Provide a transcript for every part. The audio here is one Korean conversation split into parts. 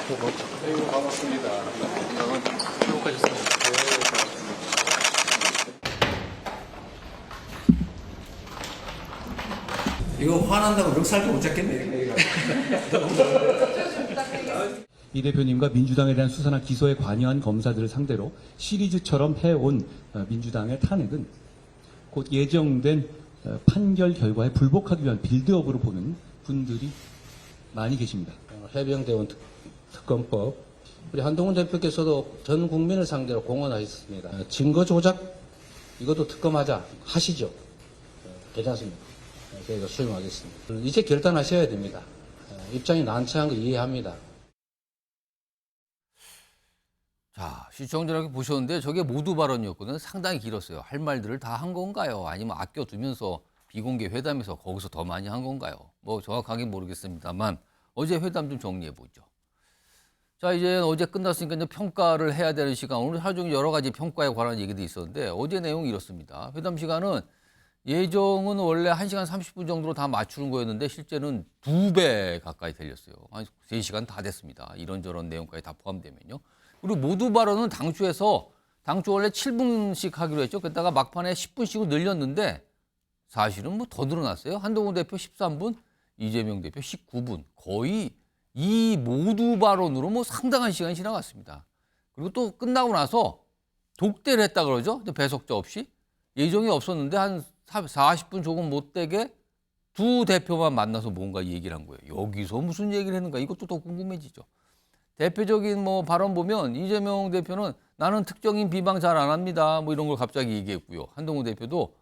보고. 아이고, 반갑습니다. 행복하셨습니다. 이거 화난다고 멱살도 못 잡겠네. 이 대표님과 민주당에 대한 수사나 기소에 관여한 검사들을 상대로 시리즈처럼 해온 민주당의 탄핵은 곧 예정된 판결 결과에 불복하기 위한 빌드업으로 보는 분들이 많이 계십니다. 해병대원 특검법, 우리 한동훈 대표께서도 전 국민을 상대로 공언하셨습니다. 증거 조작, 이것도 특검하자 하시죠. 괜찮습니다. 저희가 수용하겠습니다. 이제 결단하셔야 됩니다. 입장이 난처한 거 이해합니다. 자, 시청자분들 보셨는데 저게 모두 발언이었거든요. 상당히 길었어요. 할 말들을 다 한 건가요? 아니면 아껴두면서 비공개 회담에서 거기서 더 많이 한 건가요? 뭐 정확하게 모르겠습니다만 어제 회담 좀 정리해 보죠. 자, 이제 어제 끝났으니까 이제 평가를 해야 되는 시간. 오늘 하루 종일 여러 가지 평가에 관한 얘기도 있었는데 어제 내용이 이렇습니다. 회담 시간은 예정은 원래 1시간 30분 정도로 다 맞추는 거였는데 실제는 2배 가까이 달렸어요. 한 3시간 다 됐습니다. 이런저런 내용까지 다 포함되면요. 그리고 모두 발언은 당초 원래 7분씩 하기로 했죠. 그랬다가 막판에 10분씩으로 늘렸는데 사실은 뭐 더 늘어났어요. 한동훈 대표 13분, 이재명 대표 19분. 거의 이 모두 발언으로 뭐 상당한 시간이 지나갔습니다. 그리고 또 끝나고 나서 독대를 했다 그러죠. 배석자 없이. 예정이 없었는데 한 40분 조금 못 되게 두 대표만 만나서 뭔가 얘기를 한 거예요. 여기서 무슨 얘기를 했는가 이것도 더 궁금해지죠. 대표적인 뭐 발언 보면 이재명 대표는 나는 특정인 비방 잘 안 합니다. 뭐 이런 걸 갑자기 얘기했고요. 한동훈 대표도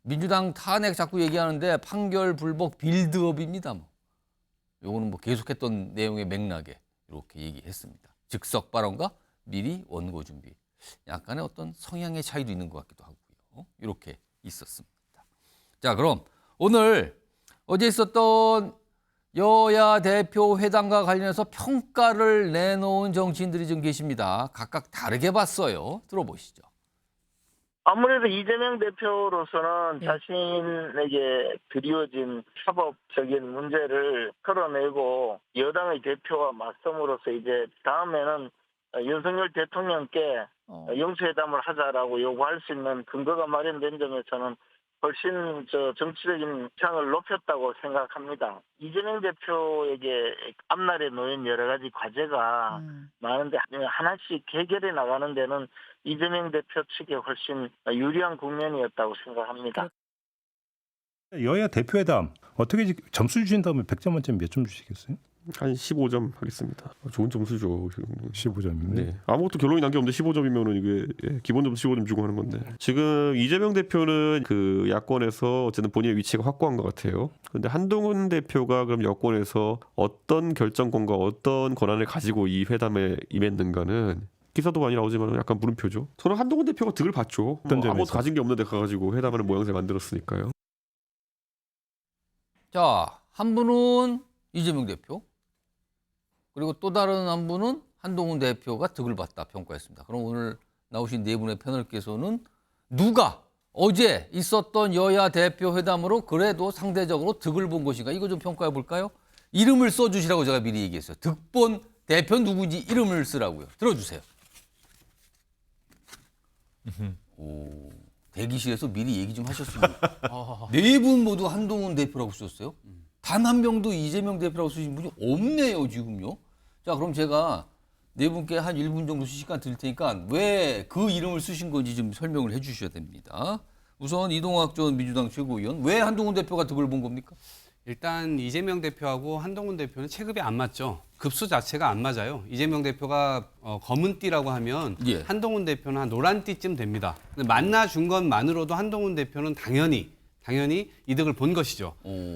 민주당 탄핵 자꾸 얘기하는데 판결 불복 빌드업입니다. 뭐. 요거는 뭐 계속했던 내용의 맥락에 이렇게 얘기했습니다. 즉석 발언과 미리 원고 준비. 약간의 어떤 성향의 차이도 있는 것 같기도 하고요. 이렇게 있었습니다. 자, 그럼 오늘 어제 있었던 여야 대표 회담과 관련해서 평가를 내놓은 정치인들이 좀 계십니다. 각각 다르게 봤어요. 들어보시죠. 아무래도 이재명 대표로서는 자신에게 드리워진 사법적인 문제를 털어내고 여당의 대표와 맞섬으로써 이제 다음에는 윤석열 대통령께 영수회담을 하자라고 요구할 수 있는 근거가 마련된 점에서는 훨씬 정치적인 창을 높였다고 생각합니다. 이재명 대표에게 앞날에 놓인 여러 가지 과제가 많은데 하나씩 해결해 나가는 데는 이재명 대표 측에 훨씬 유리한 국면이었다고 생각합니다. 여야 대표회담 어떻게 점수 주신다면 100점 만점 몇 점 주시겠어요? 한 15점 하겠습니다. 좋은 점수죠. 15점이면. 네. 아무것도 결론이 난 게 없는데 15점이면은 이게 기본 점수 15점 주고 하는 건데. 지금 이재명 대표는 그 야권에서 어쨌든 본인의 위치가 확고한 것 같아요. 그런데 한동훈 대표가 그럼 여권에서 어떤 결정권과 어떤 권한을 가지고 이 회담에 임했는가는 기사도 많이 나오지만 약간 물음표죠. 저는 한동훈 대표가 득을 봤죠. 아무것도 가진 게 없는데 가가지고 회담하는 모양새 만들었으니까요. 자, 한 분은 이재명 대표. 그리고 또 다른 한 분은 한동훈 대표가 득을 봤다 평가했습니다. 그럼 오늘 나오신 네 분의 패널께서는 누가 어제 있었던 여야 대표 회담으로 그래도 상대적으로 득을 본 것인가 이거 좀 평가해 볼까요? 이름을 써주시라고 제가 미리 얘기했어요. 득본 대표 누구인지 이름을 쓰라고요. 들어주세요. 오, 대기실에서 미리 얘기 좀 하셨습니다. 네 분 모두 한동훈 대표라고 쓰셨어요. 단 한 명도 이재명 대표라고 쓰신 분이 없네요, 지금요. 자, 그럼 제가 네 분께 한 1분 정도 시간 드릴 테니까 왜 그 이름을 쓰신 건지 좀 설명을 해 주셔야 됩니다. 우선 이동학 전 민주당 최고위원, 왜 한동훈 대표가 득을 본 겁니까? 일단 이재명 대표하고 한동훈 대표는 체급이 안 맞죠. 급수 자체가 안 맞아요. 이재명 대표가 검은 띠라고 하면 예. 한동훈 대표는 한 노란 띠쯤 됩니다. 근데 만나준 것만으로도 한동훈 대표는 당연히 이득을 본 것이죠.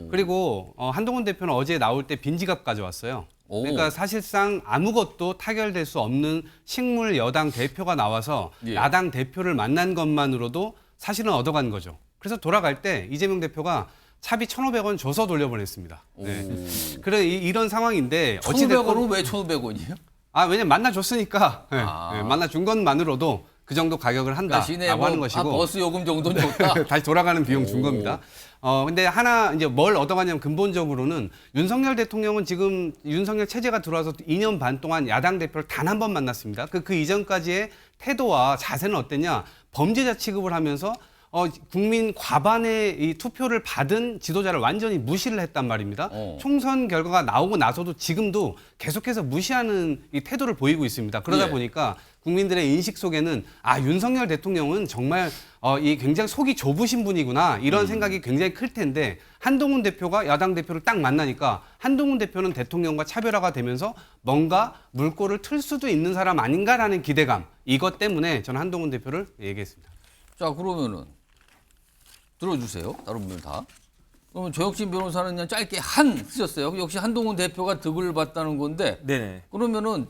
그리고 한동훈 대표는 어제 나올 때 빈지갑 가져왔어요. 그러니까 사실상 아무것도 타결될 수 없는 식물 여당 대표가 나와서 예. 야당 대표를 만난 것만으로도 사실은 얻어간 거죠. 그래서 돌아갈 때 이재명 대표가 차비 1,500원 줘서 돌려보냈습니다. 네. 그래 이런 상황인데 1,500원은 왜 1,500원이에요? 왜냐면 만나줬으니까 네, 만나준 것만으로도 그 정도 가격을 한다라고 하는 것이고 버스 요금 정도는 줬다. 다시 돌아가는 비용 준 겁니다. 근데 하나 이제 뭘 얻어가냐면 근본적으로는 윤석열 대통령은 지금 윤석열 체제가 들어와서 2년 반 동안 야당 대표를 단 한 번 만났습니다. 그 이전까지의 태도와 자세는 어땠냐? 범죄자 취급을 하면서 국민 과반의 이 투표를 받은 지도자를 완전히 무시를 했단 말입니다. 총선 결과가 나오고 나서도 지금도 계속해서 무시하는 이 태도를 보이고 있습니다. 그러다 보니까 국민들의 인식 속에는 윤석열 대통령은 정말 이 굉장히 속이 좁으신 분이구나 이런 생각이 굉장히 클 텐데 한동훈 대표가 야당 대표를 딱 만나니까 한동훈 대표는 대통령과 차별화가 되면서 뭔가 물꼬를 틀 수도 있는 사람 아닌가라는 기대감 이것 때문에 저는 한동훈 대표를 얘기했습니다. 자, 그러면은 들어주세요. 다른 분들 다. 그러면 조혁진 변호사는 그냥 짧게 한 쓰셨어요. 역시 한동훈 대표가 득을 봤다는 건데. 네네. 그러면은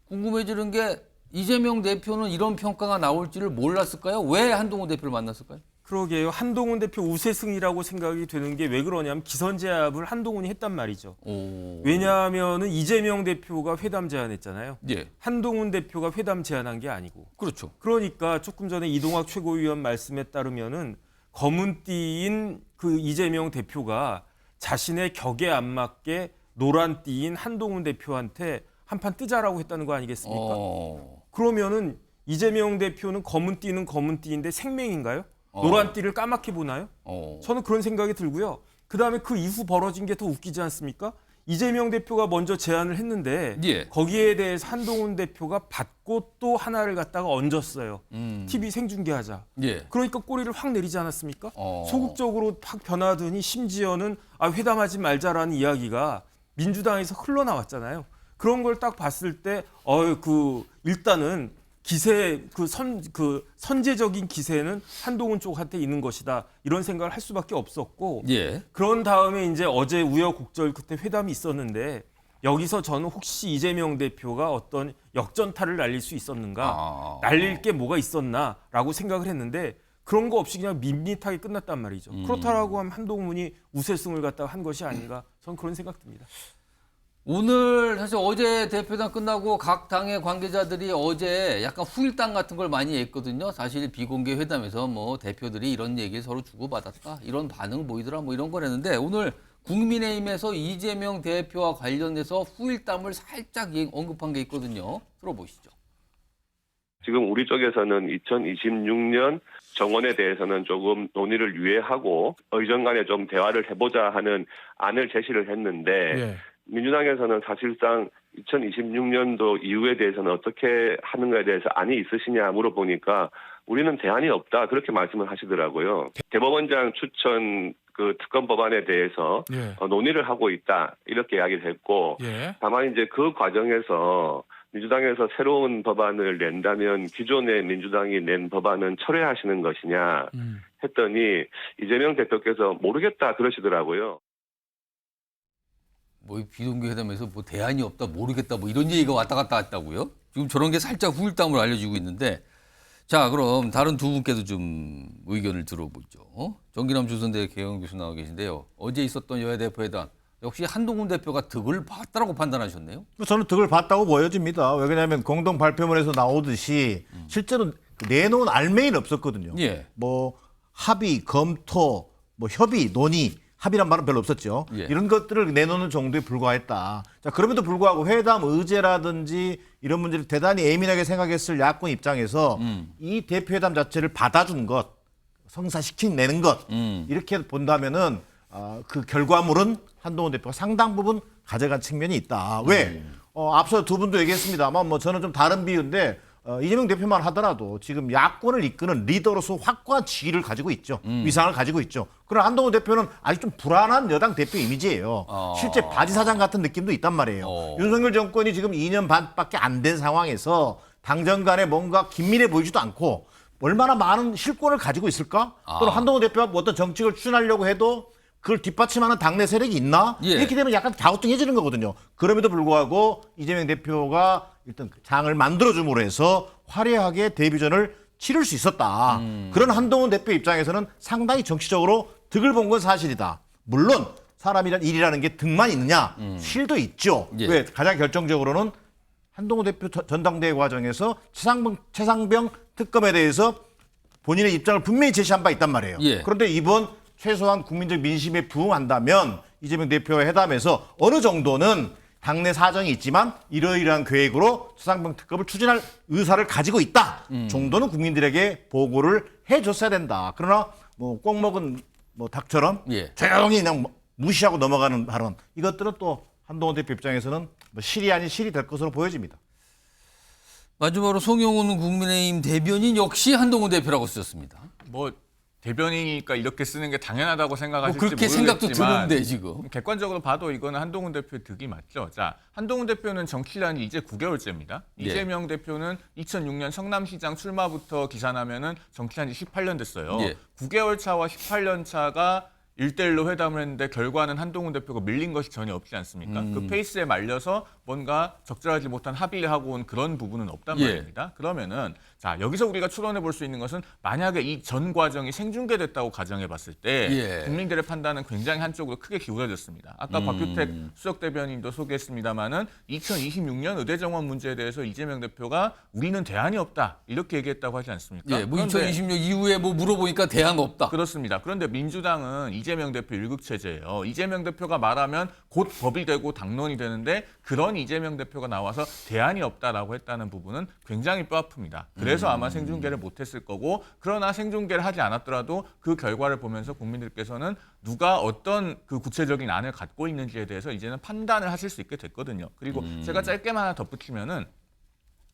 궁금해지는 게 이재명 대표는 이런 평가가 나올지를 몰랐을까요? 왜 한동훈 대표를 만났을까요? 그러게요. 한동훈 대표 우세승이라고 생각이 되는 게 왜 그러냐면 기선 제압을 한동훈이 했단 말이죠. 왜냐하면은 이재명 대표가 회담 제안했잖아요. 예. 한동훈 대표가 회담 제안한 게 아니고. 그렇죠. 그러니까 조금 전에 이동학 최고위원 말씀에 따르면은 검은띠인 그 이재명 대표가 자신의 격에 안 맞게 노란띠인 한동훈 대표한테 한판 뜨자라고 했다는 거 아니겠습니까? 그러면은 이재명 대표는 검은띠는 검은띠인데 생맹인가요? 노란띠를 까맣게 보나요? 저는 그런 생각이 들고요. 그다음에 그 이후 벌어진 게 더 웃기지 않습니까? 이재명 대표가 먼저 제안을 했는데 예. 거기에 대해서 한동훈 대표가 받고 또 하나를 갖다가 얹었어요. TV 생중계하자. 예. 그러니까 꼬리를 확 내리지 않았습니까? 소극적으로 확 변하더니 심지어는 회담하지 말자라는 이야기가 민주당에서 흘러나왔잖아요. 그런 걸 딱 봤을 때 일단은 기세 선제적인 기세는 한동훈 쪽한테 있는 것이다. 이런 생각을 할 수밖에 없었고 예. 그런 다음에 이제 어제 우여곡절 끝에 회담이 있었는데 여기서 저는 혹시 이재명 대표가 어떤 역전타를 날릴 수 있었는가? 날릴 게 뭐가 있었나라고 생각을 했는데 그런 거 없이 그냥 밋밋하게 끝났단 말이죠. 그렇다라고 하면 한동훈이 우세승을 갖다가 한 것이 아닌가? 저는 그런 생각 듭니다. 오늘 사실 어제 대표단 끝나고 각 당의 관계자들이 어제 약간 후일담 같은 걸 많이 했거든요. 사실 비공개 회담에서 뭐 대표들이 이런 얘기를 서로 주고받았다. 이런 반응 보이더라. 뭐 이런 거랬는데 오늘 국민의힘에서 이재명 대표와 관련해서 후일담을 살짝 언급한 게 있거든요. 들어보시죠. 지금 우리 쪽에서는 2026년 정원에 대해서는 조금 논의를 유예하고 의정 간에 좀 대화를 해보자 하는 안을 제시를 했는데 민주당에서는 사실상 2026년도 이후에 대해서는 어떻게 하는가에 대해서 안이 있으시냐 물어보니까 우리는 대안이 없다 그렇게 말씀을 하시더라고요. 대법원장 추천 그 특검 법안에 대해서 논의를 하고 있다 이렇게 이야기를 했고 다만 이제 그 과정에서 민주당에서 새로운 법안을 낸다면 기존의 민주당이 낸 법안은 철회하시는 것이냐 했더니 이재명 대표께서 모르겠다 그러시더라고요. 뭐 비공개 회담에서 뭐 대안이 없다 모르겠다 뭐 이런 얘기가 왔다 갔다 했다고요? 지금 저런 게 살짝 후일담으로 알려지고 있는데 자 그럼 다른 두 분께도 좀 의견을 들어보죠. 정기남 조선대 개영 교수 나와 계신데요. 어제 있었던 여야 대표회담 역시 한동훈 대표가 득을 봤다라고 판단하셨네요. 저는 득을 봤다고 보여집니다. 왜냐하면 공동 발표문에서 나오듯이 실제로 내놓은 알맹이는 없었거든요. 예. 뭐 합의, 검토, 뭐 협의, 논의 합의란 말은 별로 없었죠. 이런 것들을 내놓는 정도에 불과했다. 자, 그럼에도 불구하고 회담 의제라든지 이런 문제를 대단히 예민하게 생각했을 야권 입장에서 이 대표회담 자체를 받아준 것, 성사시켜내는 것 이렇게 본다면은 그 결과물은 한동훈 대표가 상당 부분 가져간 측면이 있다. 왜? 앞서 두 분도 얘기했습니다만 뭐 저는 좀 다른 비유인데 이재명 대표만 하더라도 지금 야권을 이끄는 리더로서 확고한 지위를 가지고 있죠. 위상을 가지고 있죠. 그러나 한동훈 대표는 아직 좀 불안한 여당 대표 이미지예요. 실제 바지사장 같은 느낌도 있단 말이에요. 윤석열 정권이 지금 2년 반밖에 안 된 상황에서 당정 간에 뭔가 긴밀해 보이지도 않고 얼마나 많은 실권을 가지고 있을까? 또는 한동훈 대표가 뭐 어떤 정책을 추진하려고 해도 그걸 뒷받침하는 당내 세력이 있나? 이렇게 되면 약간 갸우뚱해지는 거거든요. 그럼에도 불구하고 이재명 대표가 일단 장을 만들어줌으로 해서 화려하게 데뷔전을 치를 수 있었다. 그런 한동훈 대표 입장에서는 상당히 정치적으로 득을 본 건 사실이다. 물론 사람이란 일이라는 게 득만 있느냐? 실도 있죠. 왜? 가장 결정적으로는 한동훈 대표 전당대회 과정에서 최상병 특검에 대해서 본인의 입장을 분명히 제시한 바 있단 말이에요. 그런데 이번 최소한 국민적 민심에 부응한다면 이재명 대표와 회담에서 어느 정도는 당내 사정이 있지만 이러이러한 계획으로 최상병 특검을 추진할 의사를 가지고 있다 정도는 국민들에게 보고를 해줬어야 된다. 그러나 뭐 꼭 먹은 뭐 닭처럼 예. 조용히 그냥 무시하고 넘어가는 발언, 이것들은 또 한동훈 대표 입장에서는 뭐 실이 아닌 실이 될 것으로 보여집니다. 마지막으로 송영훈 국민의힘 대변인 역시 한동훈 대표라고 쓰셨습니다. 뭐 대변인이니까 이렇게 쓰는 게 당연하다고 생각하실지 그렇게 모르겠지만 생각도 드는데 지금. 객관적으로 봐도 이거는 한동훈 대표의 득이 맞죠. 자, 한동훈 대표는 정치를 이제 9개월째입니다. 예. 이재명 대표는 2006년 성남시장 출마부터 기산하면은 정치한 지 18년 됐어요. 예. 9개월 차와 18년 차가 1대1로 회담을 했는데 결과는 한동훈 대표가 밀린 것이 전혀 없지 않습니까? 그 페이스에 말려서 뭔가 적절하지 못한 합의를 하고 온 그런 부분은 없단 예. 말입니다. 그러면은 자, 여기서 우리가 추론해 볼 수 있는 것은 만약에 이 전 과정이 생중계됐다고 가정해 봤을 때 예. 국민들의 판단은 굉장히 한쪽으로 크게 기울어졌습니다. 아까 박규택 수석 대변인도 소개했습니다마는 2026년 의대 정원 문제에 대해서 이재명 대표가 우리는 대안이 없다 이렇게 얘기했다고 하지 않습니까? 예, 뭐 그런데 2026 이후에 뭐 물어보니까 대안 없다. 그렇습니다. 그런데 민주당은 이재명 대표 일극체제예요. 이재명 대표가 말하면 곧 법이 되고 당론이 되는데 그런 이재명 대표가 나와서 대안이 없다라고 했다는 부분은 굉장히 뼈아픕니다. 그래서 아마 생중계를 못했을 거고, 그러나 생중계를 하지 않았더라도 그 결과를 보면서 국민들께서는 누가 어떤 그 구체적인 안을 갖고 있는지에 대해서 이제는 판단을 하실 수 있게 됐거든요. 그리고 제가 짧게만 하나 덧붙이면은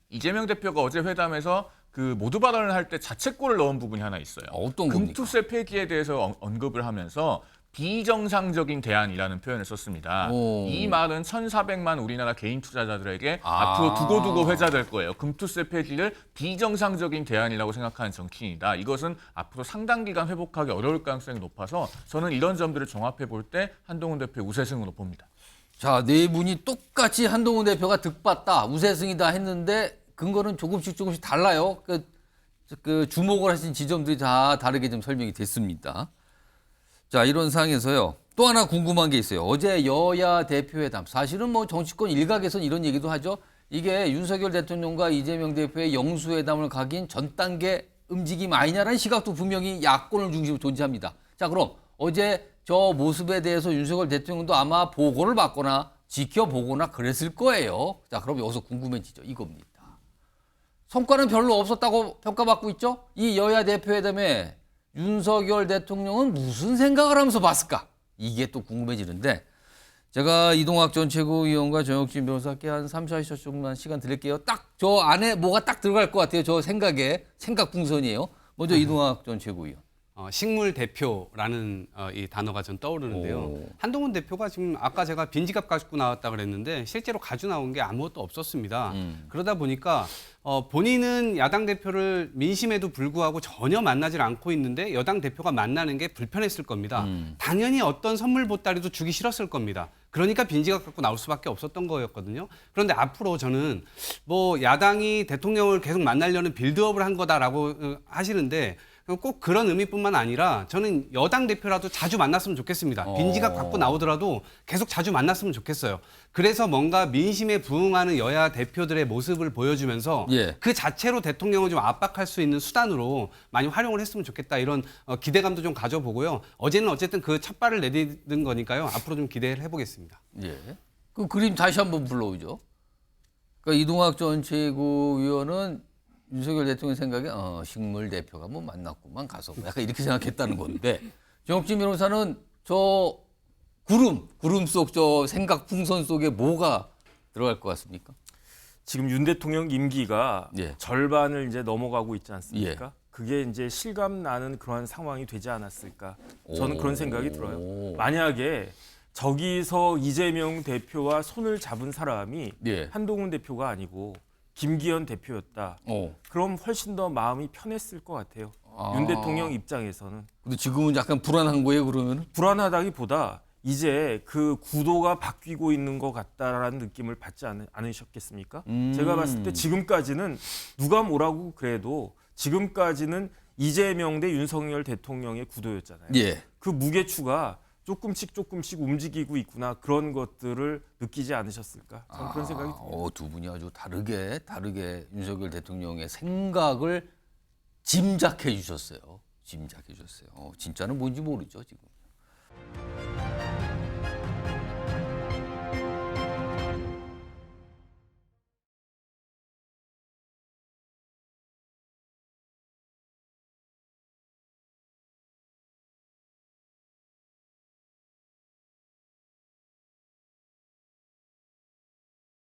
이재명 대표가 어제 회담에서 그 모두 발언을 할 때 자책골을 넣은 부분이 하나 있어요. 어떤 겁니까? 금투세 폐지에 대해서 언급을 하면서 비정상적인 대안이라는 표현을 썼습니다. 오. 이 말은 1,400만 우리나라 개인 투자자들에게 앞으로 두고두고 회자될 거예요. 금투세 폐지를 비정상적인 대안이라고 생각하는 정치인이다. 이것은 앞으로 상당 기간 회복하기 어려울 가능성이 높아서 저는 이런 점들을 종합해 볼 때 한동훈 대표의 우세승으로 봅니다. 자, 네 분이 똑같이 한동훈 대표가 득봤다, 우세승이다 했는데 근거는 조금씩 달라요. 그 주목을 하신 지점들이 다 다르게 좀 설명이 됐습니다. 자, 이런 상황에서요. 또 하나 궁금한 게 있어요. 어제 여야 대표회담. 사실은 뭐 정치권 일각에서는 이런 얘기도 하죠. 이게 윤석열 대통령과 이재명 대표의 영수회담을 가긴 전 단계 움직임 아니냐라는 시각도 분명히 야권을 중심으로 존재합니다. 자, 그럼 어제 저 모습에 대해서 윤석열 대통령도 아마 보고를 받거나 지켜보거나 그랬을 거예요. 자, 그럼 여기서 궁금해지죠. 이겁니다. 성과는 별로 없었다고 평가받고 있죠. 이 여야 대표회담에 윤석열 대통령은 무슨 생각을 하면서 봤을까? 이게 또 궁금해지는데, 제가 이동학 전 최고위원과 정혁진 변호사께 한 3, 4시 정도만 시간 드릴게요. 딱 저 안에 뭐가 딱 들어갈 것 같아요. 저 생각 풍선이에요. 먼저 이동학 전 최고위원. 식물 대표라는 이 단어가 전 떠오르는데요. 한동훈 대표가 지금 아까 제가 빈지갑 가지고 나왔다 그랬는데 실제로 가지고 나온 게 아무것도 없었습니다. 그러다 보니까 본인은 야당 대표를 민심에도 불구하고 전혀 만나질 않고 있는데 여당 대표가 만나는 게 불편했을 겁니다. 당연히 어떤 선물 보따리도 주기 싫었을 겁니다. 그러니까 빈지갑 갖고 나올 수밖에 없었던 거였거든요. 그런데 앞으로 저는 뭐 야당이 대통령을 계속 만나려는 빌드업을 한 거다라고 하시는데 꼭 그런 의미뿐만 아니라 저는 여당 대표라도 자주 만났으면 좋겠습니다. 빈지갑 갖고 나오더라도 계속 자주 만났으면 좋겠어요. 그래서 뭔가 민심에 부응하는 여야 대표들의 모습을 보여주면서 예. 그 자체로 대통령을 좀 압박할 수 있는 수단으로 많이 활용을 했으면 좋겠다. 이런 기대감도 좀 가져보고요. 어제는 어쨌든 그 첫 발을 내딛는 거니까요. 앞으로 좀 기대를 해보겠습니다. 예. 그 그림 다시 한번 불러오죠. 그러니까 이동학 전 최고위원은 윤석열 대통령 생각에 식물 대표가 뭐 만났구만 가서 약간 이렇게 생각했다는 건데, 정혁진 변호사는 저 구름 속 저 생각 풍선 속에 뭐가 들어갈 것 같습니까? 지금 윤 대통령 임기가 예. 절반을 이제 넘어가고 있지 않습니까? 예. 그게 이제 실감 나는 그러한 상황이 되지 않았을까? 저는 그런 생각이 들어요. 오. 만약에 저기서 이재명 대표와 손을 잡은 사람이 예. 한동훈 대표가 아니고 김기현 대표였다. 그럼 훨씬 더 마음이 편했을 것 같아요. 윤 대통령 입장에서는. 근데 지금은 약간 불안한 거예요, 그러면은? 불안하다기보다 이제 그 구도가 바뀌고 있는 것 같다라는 느낌을 받지 않으셨겠습니까? 제가 봤을 때 지금까지는 누가 뭐라고 그래도 지금까지는 이재명 대 윤석열 대통령의 구도였잖아요. 예. 그 무게추가 조금씩 움직이고 있구나, 그런 것들을 느끼지 않으셨을까? 저는 그런 생각이 듭니다. 두 분이 아주 다르게 윤석열 대통령의 생각을 짐작해 주셨어요. 짐작해 주셨어요. 진짜는 뭔지 모르죠 지금.